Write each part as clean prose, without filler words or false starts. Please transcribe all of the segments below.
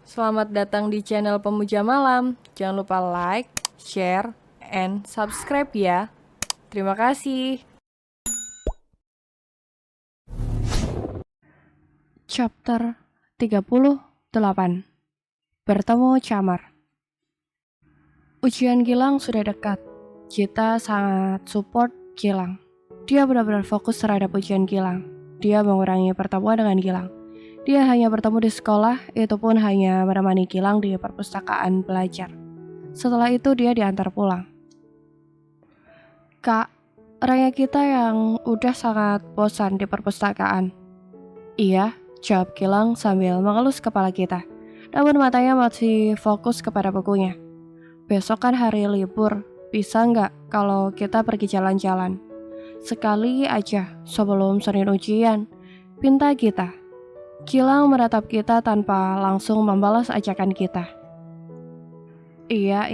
Selamat datang di channel Pemuja Malam. Jangan lupa like, share, and subscribe ya. Terima kasih. Chapter 38. Bertemu Camar. Ujian Gilang sudah dekat. Kita sangat support Gilang. Dia benar-benar fokus terhadap ujian Gilang. Dia mengurangi pertemuan dengan Gilang. Dia hanya bertemu di sekolah, itu pun hanya menemani Gilang di perpustakaan belajar. Setelah itu dia diantar pulang. Kak, orangnya kita yang udah sangat bosan di perpustakaan. Iya, jawab Gilang sambil mengelus kepala kita. Namun matanya masih fokus kepada bukunya. Besok kan hari libur, bisa nggak kalau kita pergi jalan-jalan? Sekali aja sebelum Senin ujian, pinta kita. Gilang menatap kita tanpa langsung membalas ajakan kita. Iya,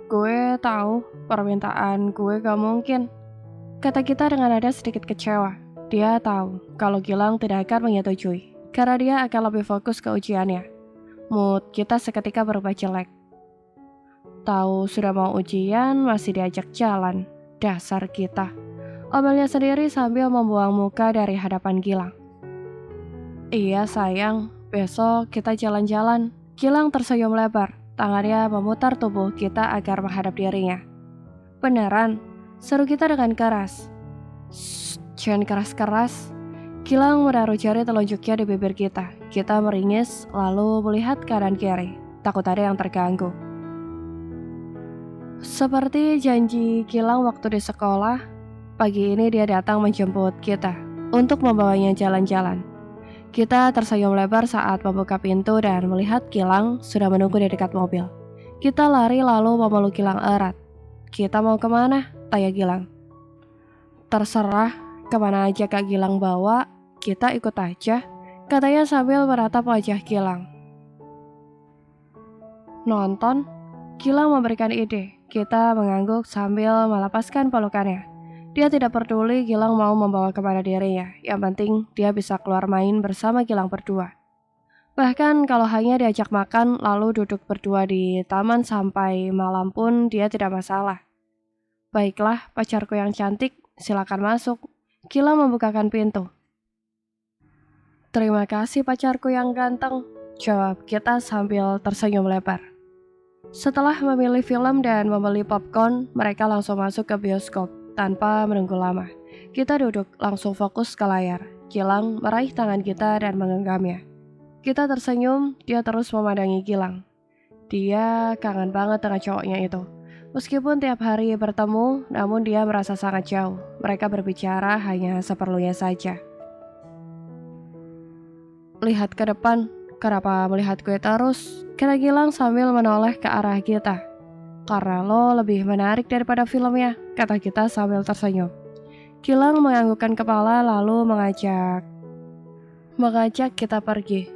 gue tahu permintaan gue gak mungkin. Kata kita dengan nada sedikit kecewa. Dia tahu kalau Gilang tidak akan menyetujui, karena dia akan lebih fokus ke ujiannya. Mood kita seketika berubah jelek. Tahu sudah mau ujian, masih diajak jalan. Dasar kita. Omelnya sendiri sambil membuang muka dari hadapan Gilang. Iya sayang, besok kita jalan-jalan. Gilang tersenyum lebar. Tangannya memutar tubuh kita agar menghadap dirinya. Beneran, seru kita dengan keras. Shh, jangan keras-keras. Gilang menaruh jari telunjuknya di bibir kita. Kita meringis, lalu melihat kanan kiri. Takut ada yang terganggu. Seperti janji Gilang waktu di sekolah, pagi ini dia datang menjemput kita untuk membawanya jalan-jalan. Kita tersenyum lebar saat membuka pintu dan melihat Gilang sudah menunggu di dekat mobil. Kita lari lalu memeluk Gilang erat. Kita mau kemana? Tanya Gilang. Terserah, kemana aja Kak Gilang bawa, kita ikut aja, katanya sambil meratap wajah Gilang. Nonton? Gilang memberikan ide. Kita mengangguk sambil melepaskan pelukannya. Dia tidak peduli Gilang mau membawa kepada dirinya. Yang penting dia bisa keluar main bersama Gilang berdua. Bahkan kalau hanya diajak makan lalu duduk berdua di taman sampai malam pun dia tidak masalah. Baiklah, pacarku yang cantik, silakan masuk. Gilang membukakan pintu. Terima kasih pacarku yang ganteng, jawab kita sambil tersenyum lebar. Setelah memilih film dan membeli popcorn, mereka langsung masuk ke bioskop tanpa menunggu lama. Kita duduk langsung fokus ke layar. Gilang meraih tangan kita dan menggenggamnya. Kita tersenyum, dia terus memandangi Gilang. Dia kangen banget dengan cowoknya itu. Meskipun tiap hari bertemu, namun dia merasa sangat jauh. Mereka berbicara hanya seperlunya saja. Lihat ke depan, kenapa melihat gue terus? Kata Gilang sambil menoleh ke arah kita. Karena lo lebih menarik daripada filmnya, kata kita sambil tersenyum. Gilang menganggukkan kepala lalu mengajak kita pergi.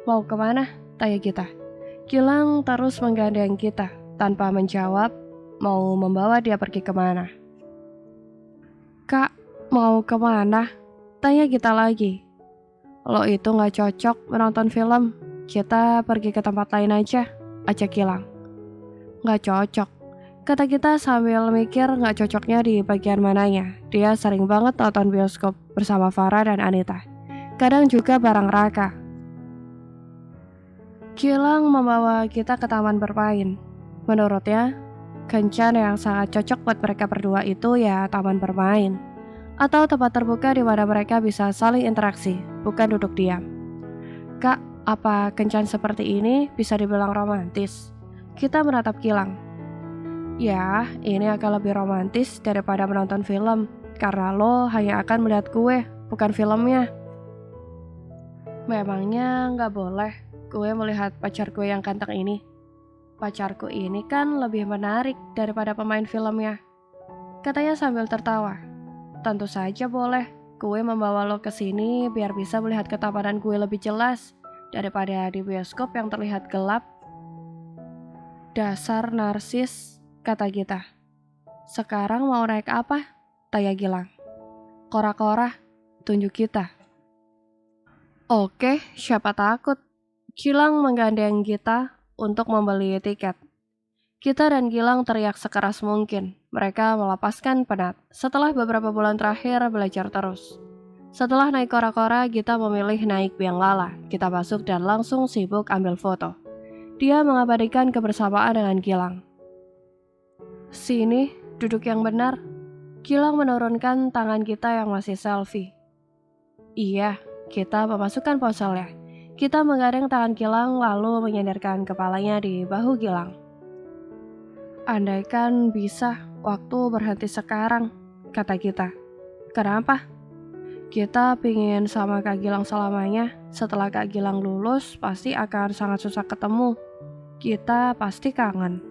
Mau kemana? Tanya kita. Gilang terus menggandeng kita. Tanpa menjawab, mau membawa dia pergi kemana. Kak, mau kemana? Tanya kita lagi. Lo itu gak cocok menonton film. Kita pergi ke tempat lain aja, ajak Gilang. Gak cocok, kata kita sambil mikir gak cocoknya di bagian mananya. Dia sering banget nonton bioskop bersama Farah dan Anita. Kadang juga bareng Raka. Gilang membawa kita ke taman bermain. Menurutnya, kencan yang sangat cocok buat mereka berdua itu ya taman bermain. Atau tempat terbuka di mana mereka bisa saling interaksi, bukan duduk diam. Kak, apa kencan seperti ini bisa dibilang romantis? Kita menatap Gilang. Ya, ini akan lebih romantis daripada menonton film, karena lo hanya akan melihat gue, bukan filmnya. Memangnya nggak boleh gue melihat pacar gue yang ganteng ini? Pacarku ini kan lebih menarik daripada pemain filmnya, katanya sambil tertawa. Tentu saja boleh, gue membawa lo ke sini biar bisa melihat ketampanan gue lebih jelas daripada di bioskop yang terlihat gelap. Dasar narsis, kata kita. Sekarang mau naik apa? Tanya Gilang. Kora-kora, tunjuk kita. Oke, siapa takut? Gilang menggandeng Gita untuk membeli tiket. Gita dan Gilang teriak sekeras mungkin. Mereka melepaskan penat. Setelah beberapa bulan terakhir belajar terus. Setelah naik kora-kora, Gita memilih naik biang lala. Gita masuk dan langsung sibuk ambil foto. Dia mengabadikan kebersamaan dengan Gilang. Sini, duduk yang benar. Gilang menurunkan tangan Gita yang masih selfie. Iya, Gita memasukkan ponselnya. Gita menggandeng tangan Gilang lalu menyandarkan kepalanya di bahu Gilang. Andaikan bisa, waktu berhenti sekarang, kata Gita. Kenapa? Kita pingin sama Kak Gilang selamanya. Setelah Kak Gilang lulus, pasti akan sangat susah ketemu. Kita pasti kangen.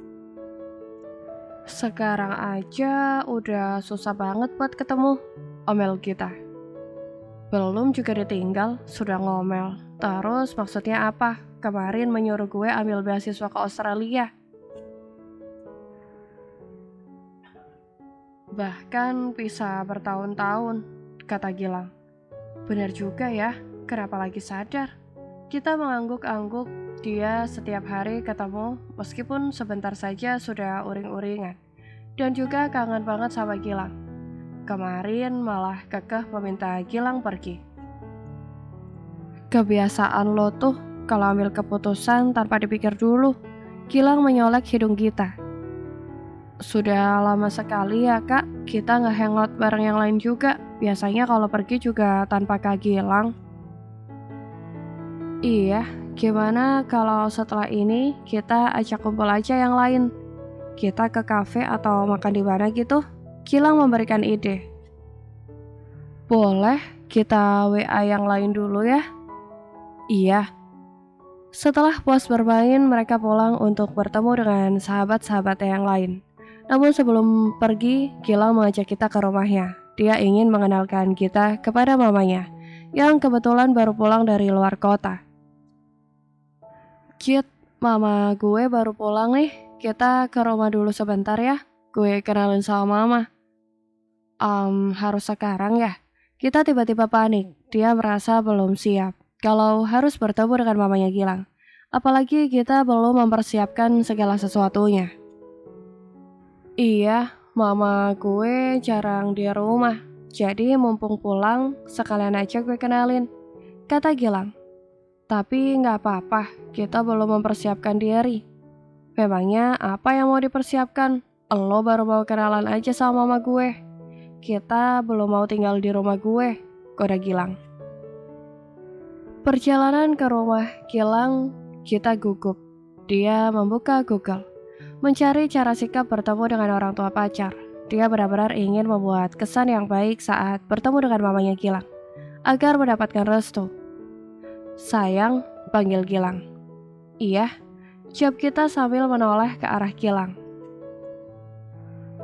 Sekarang aja udah susah banget buat ketemu, omel Gita. Belum juga ditinggal, sudah ngomel. Terus maksudnya apa? Kemarin menyuruh gue ambil beasiswa ke Australia. Bahkan bisa bertahun-tahun, kata Gilang. Benar juga ya, kenapa lagi sadar? Kita mengangguk-angguk, dia setiap hari ketemu, meskipun sebentar saja sudah uring-uringan. Dan juga kangen banget sama Gilang. Kemarin malah kekeh meminta Gilang pergi. Kebiasaan lo tuh kalau ambil keputusan tanpa dipikir dulu. Gilang menyolek hidung Gita. Sudah lama sekali ya kak, kita nggak hangout bareng yang lain juga. Biasanya kalau pergi juga tanpa Kak Gilang. Iya, gimana kalau setelah ini kita ajak kumpul aja yang lain? Kita ke kafe atau makan di mana gitu? Gilang memberikan ide. Boleh, kita WA yang lain dulu ya? Iya. Setelah puas bermain, mereka pulang untuk bertemu dengan sahabat-sahabat yang lain. Namun sebelum pergi, Gilang mengajak kita ke rumahnya. Dia ingin mengenalkan kita kepada mamanya, yang kebetulan baru pulang dari luar kota. Git, mama gue baru pulang nih. Kita ke rumah dulu sebentar ya. Gue kenalin sama mama. Harus sekarang ya? Kita tiba-tiba panik. Dia merasa belum siap kalau harus bertemu dengan mamanya Gilang. Apalagi kita belum mempersiapkan segala sesuatunya. Iya, mama gue jarang di rumah. Jadi mumpung pulang, sekalian aja gue kenalin, kata Gilang. Tapi nggak apa-apa, kita belum mempersiapkan diri. Memangnya apa yang mau dipersiapkan? Lo baru mau kenalan aja sama mama gue. Kita belum mau tinggal di rumah gue, kode Gilang. Perjalanan ke rumah Gilang, kita gugup. Dia membuka Google, mencari cara sikap bertemu dengan orang tua pacar. Dia benar-benar ingin membuat kesan yang baik saat bertemu dengan mamanya Gilang, agar mendapatkan restu. Sayang, panggil Gilang. Iya, jawab kita sambil menoleh ke arah Gilang.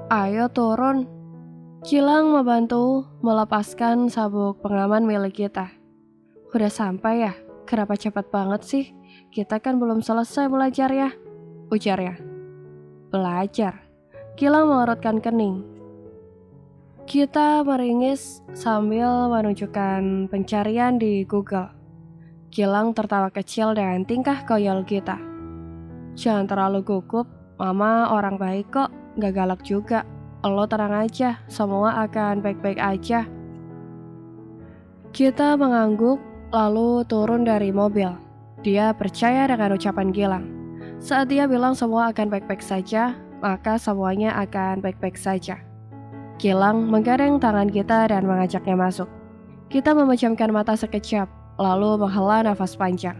Ayo turun. Gilang membantu melepaskan sabuk pengaman milik kita. Udah sampai ya? Kenapa cepat banget sih? Kita kan belum selesai belajar ya, ujarnya. Belajar. Gilang mengerutkan kening. Kita meringis sambil menunjukkan pencarian di Google. Gilang tertawa kecil dan tingkah koyol kita. Jangan terlalu gugup, mama orang baik kok, gak galak juga. Lo tenang aja, semua akan baik-baik aja. Kita mengangguk, lalu turun dari mobil. Dia percaya dengan ucapan Gilang. Saat dia bilang semua akan baik-baik saja, maka semuanya akan baik-baik saja. Gilang menggandeng tangan kita dan mengajaknya masuk. Kita memejamkan mata sekejap, lalu menghela nafas panjang.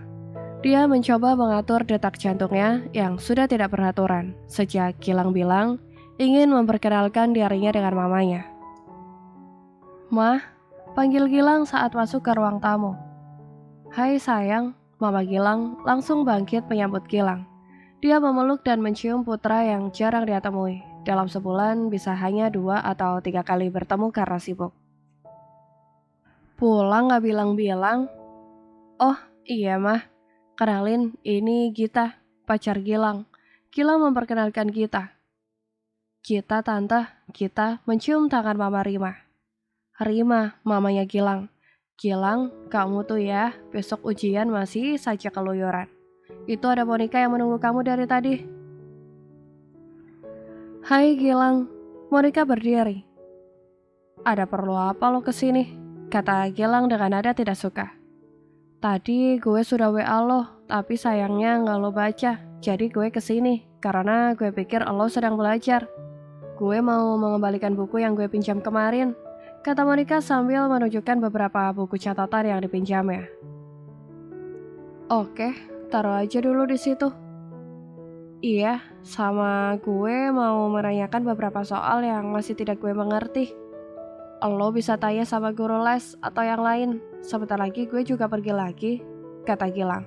Dia mencoba mengatur detak jantungnya yang sudah tidak beraturan sejak Gilang bilang ingin memperkenalkan dirinya dengan mamanya. Mah, panggil Gilang saat masuk ke ruang tamu. Hai sayang, Mama Gilang langsung bangkit menyambut Gilang. Dia memeluk dan mencium putra yang jarang dia temui. Dalam sebulan bisa hanya 2 atau 3 kali bertemu karena sibuk. Pulang gak bilang-bilang? Oh iya mah, kenalin ini Gita, pacar Gilang. Gilang memperkenalkan Gita. Gita tante, Gita mencium tangan Mama Rima. Rima, mamanya Gilang. Gilang, kamu tuh ya, besok ujian masih saja keluyuran. Itu ada Monica yang menunggu kamu dari tadi. Hai Gilang, Monica berdiri. Ada perlu apa lo kesini? Kata Gilang dengan nada tidak suka. Tadi gue sudah WA lo, tapi sayangnya nggak lo baca. Jadi gue kesini, karena gue pikir lo sedang belajar. Gue mau mengembalikan buku yang gue pinjam kemarin, kata Monica sambil menunjukkan beberapa buku catatan yang dipinjamnya. Oke, taruh aja dulu di situ. Iya, sama gue mau menanyakan beberapa soal yang masih tidak gue mengerti. Lo bisa tanya sama guru les atau yang lain. Sebentar lagi gue juga pergi lagi, kata Gilang.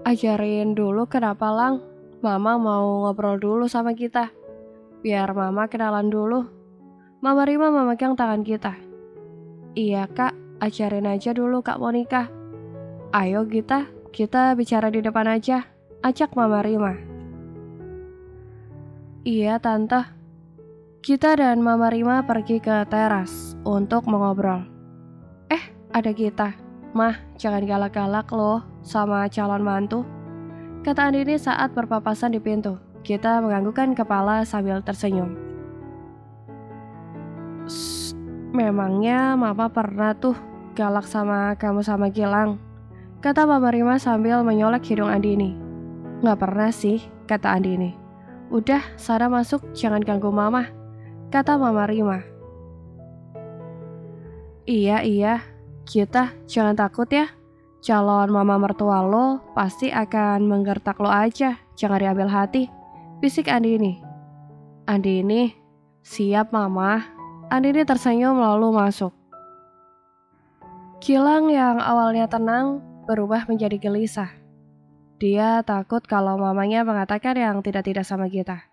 Ajarin dulu kenapa Lang. Mama mau ngobrol dulu sama kita. Biar Mama kenalan dulu. Mama Rima memegang tangan kita. Iya kak, ajarin aja dulu Kak Monica. Ayo kita bicara di depan aja, ajak Mama Rima. Iya tante. Kita dan Mama Rima pergi ke teras untuk mengobrol. Ada kita. Mah, jangan galak-galak loh sama calon mantu, kata Andini saat berpapasan di pintu. Kita menganggukkan kepala sambil tersenyum. Memangnya Mama pernah tuh galak sama kamu sama Gilang, kata Mama Rima sambil menyolek hidung Andini. Nggak pernah sih, kata Andini. Udah, sana masuk, jangan ganggu Mama, kata Mama Rima. Iya, kita jangan takut ya. Calon mama mertua lo pasti akan menggertak lo aja, jangan diambil hati, bisik Andini. Andini, siap Mama. Andini tersenyum lalu masuk. Gilang yang awalnya tenang berubah menjadi gelisah. Dia takut kalau mamanya mengatakan yang tidak-tidak sama kita,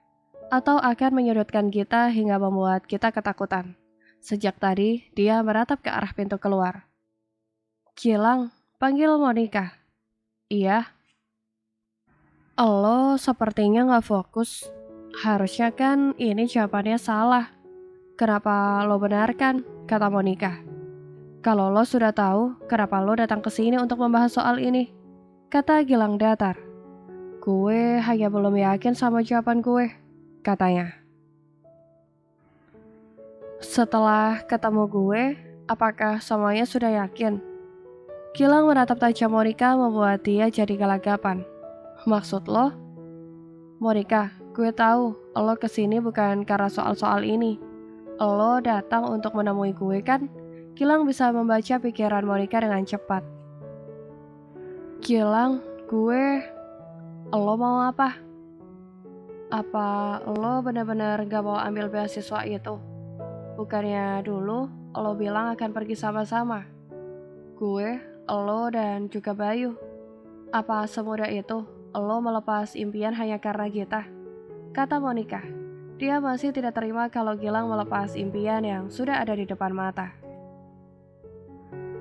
atau akan menyudutkan kita hingga membuat kita ketakutan. Sejak tadi, dia meratap ke arah pintu keluar. Gilang, panggil Monica. Iya. Lo sepertinya gak fokus. Harusnya kan ini jawabannya salah. Kenapa lo benarkan? Kata Monica. Kalau lo sudah tahu, kenapa lo datang ke sini untuk membahas soal ini? Kata Gilang datar. Gue hanya belum yakin sama jawaban gue, katanya. Setelah ketemu gue, apakah semuanya sudah yakin? Gilang menatap tajam Monica membuat dia jadi gelagapan. Maksud lo? Monica, gue tahu lo kesini bukan karena soal-soal ini. Lo datang untuk menemui gue kan? Gilang bisa membaca pikiran Monica dengan cepat. Gilang, lo mau apa? Apa lo benar-benar gak mau ambil beasiswa itu? Bukannya dulu lo bilang akan pergi sama-sama. Gue, lo, dan juga Bayu. Apa semudah itu lo melepas impian hanya karena kita? Kata Monica. Dia masih tidak terima kalau Gilang melepas impian yang sudah ada di depan mata.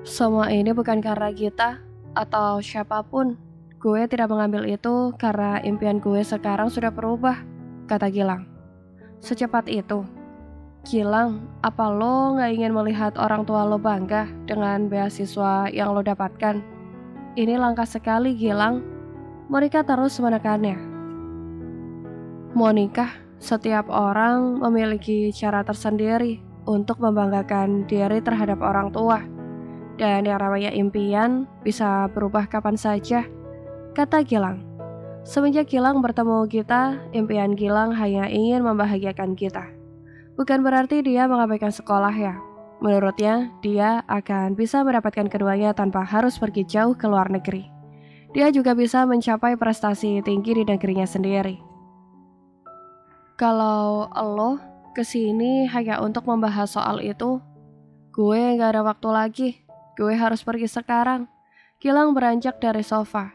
Semua ini bukan karena kita atau siapapun. Gue tidak mengambil itu karena impian gue sekarang sudah berubah, kata Gilang. Secepat itu. Gilang, apa lo gak ingin melihat orang tua lo bangga dengan beasiswa yang lo dapatkan? Ini langka sekali, Gilang. Monica terus menekannya. Monica, setiap orang memiliki cara tersendiri untuk membanggakan diri terhadap orang tua. Dan yang namanya impian bisa berubah kapan saja, kata Gilang. Semenjak Gilang bertemu kita, impian Gilang hanya ingin membahagiakan kita. Bukan berarti dia mengabaikan sekolah ya. Menurutnya, dia akan bisa mendapatkan keduanya tanpa harus pergi jauh ke luar negeri. Dia juga bisa mencapai prestasi tinggi di negerinya sendiri. Kalau lo kesini hanya untuk membahas soal itu, gue gak ada waktu lagi. Gue harus pergi sekarang. Gilang beranjak dari sofa.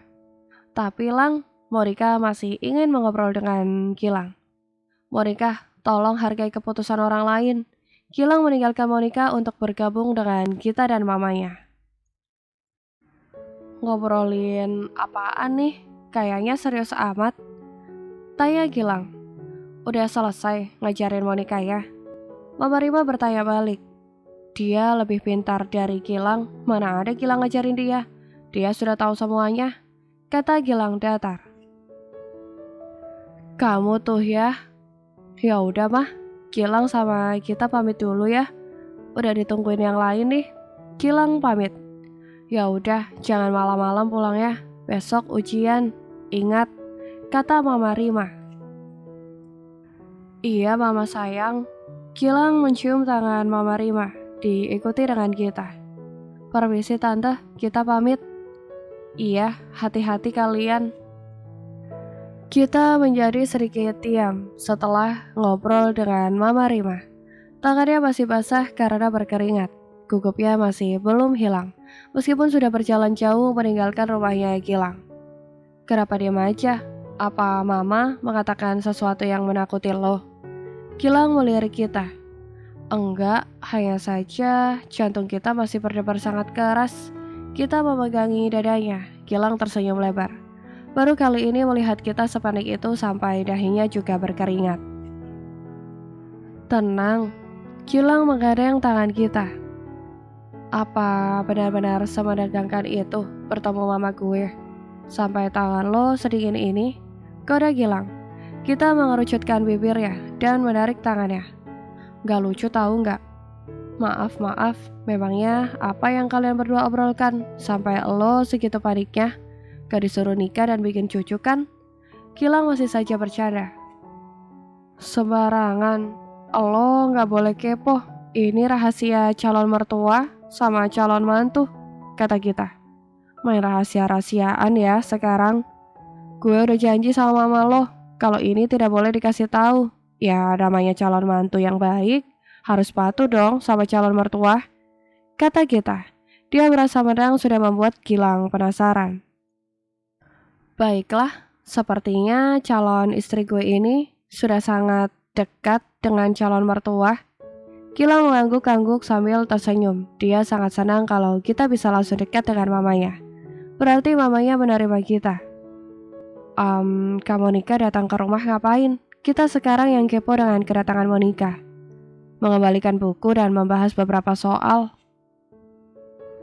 Tapi Lang, Monica masih ingin mengobrol dengan Gilang. Monica, tolong hargai keputusan orang lain. Gilang meninggalkan Monica untuk bergabung dengan kita dan mamanya. Ngobrolin apaan nih? Kayaknya serius amat. Tanya Gilang. Udah selesai ngajarin Monica ya? Mama Rima bertanya balik. Dia lebih pintar dari Gilang. Mana ada Gilang ngajarin dia? Dia sudah tahu semuanya, kata Gilang datar. Kamu tuh ya. Ya udah mah, Gilang sama kita pamit dulu ya. Udah ditungguin yang lain nih. Gilang pamit. Ya udah, jangan malam-malam pulang ya. Besok ujian. Ingat, kata Mama Rima. Iya Mama sayang. Gilang mencium tangan Mama Rima, diikuti dengan kita. Permisi Tante, kita pamit. Iya, hati-hati kalian. Kita menjadi sedikit diam setelah ngobrol dengan Mama Rima. Tangannya masih basah karena berkeringat. Gugupnya masih belum hilang, meskipun sudah berjalan jauh meninggalkan rumahnya Gilang. Kenapa diam aja? Apa Mama mengatakan sesuatu yang menakuti lo? Gilang melirik kita. Enggak, hanya saja jantung kita masih berdebar sangat keras. Kita memegangi dadanya. Gilang tersenyum lebar. Baru kali ini melihat kita sepanik itu sampai dahinya juga berkeringat. Tenang, Gilang menggadang tangan kita. Apa benar-benar semedegangkan itu bertemu mama gue? Sampai tangan lo sedingin ini? Kode Gilang. Kita mengerucutkan bibirnya dan menarik tangannya. Gak lucu tahu nggak? Maaf, memangnya apa yang kalian berdua obrolkan sampai lo segitu paniknya? Gak disuruh nikah dan bikin cucu kan? Gilang masih saja bercanda. Sembarangan, lo gak boleh kepo. Ini rahasia calon mertua sama calon mantu, kata kita. Main rahasia-rahasiaan ya sekarang. Gue udah janji sama mama lo, kalau ini tidak boleh dikasih tahu. Ya namanya calon mantu yang baik, harus patuh dong sama calon mertua, kata kita. Dia merasa menang sudah membuat Gilang penasaran. Baiklah, sepertinya calon istri gue ini sudah sangat dekat dengan calon mertua. Gilang mengangguk-angguk sambil tersenyum. Dia sangat senang kalau kita bisa langsung dekat dengan mamanya. Berarti mamanya menerima kita. Kak Monica datang ke rumah ngapain? Kita sekarang yang kepo dengan kedatangan Monica. Mengembalikan buku dan membahas beberapa soal.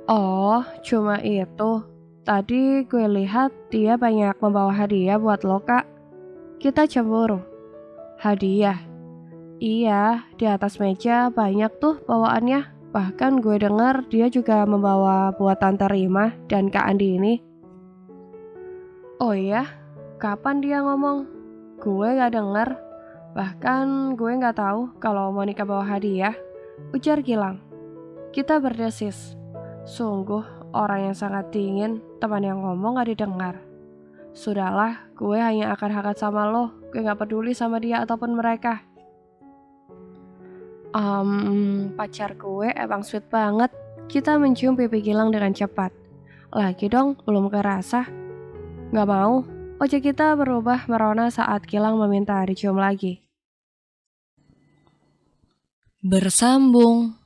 Oh, cuma itu. Tadi gue lihat dia banyak membawa hadiah buat lo, Kak. Kita cemburu. Hadiah? Iya, di atas meja banyak tuh bawaannya. Bahkan gue dengar dia juga membawa buat Tante Rima dan Kak Andi ini. Oh iya? Kapan dia ngomong? Gue gak dengar. Bahkan gue gak tahu kalau Monica bawa hadiah, ujar Gilang. Kita berdesis. Sungguh orang yang sangat dingin, teman yang ngomong gak didengar. Sudahlah, gue hanya akan hangat sama lo. Gue gak peduli sama dia ataupun mereka. Pacar gue emang sweet banget. Kita mencium pipi Gilang dengan cepat. Lagi dong, belum kerasa. Gak mau. Wajah kita berubah merona saat Gilang meminta dicium lagi. Bersambung.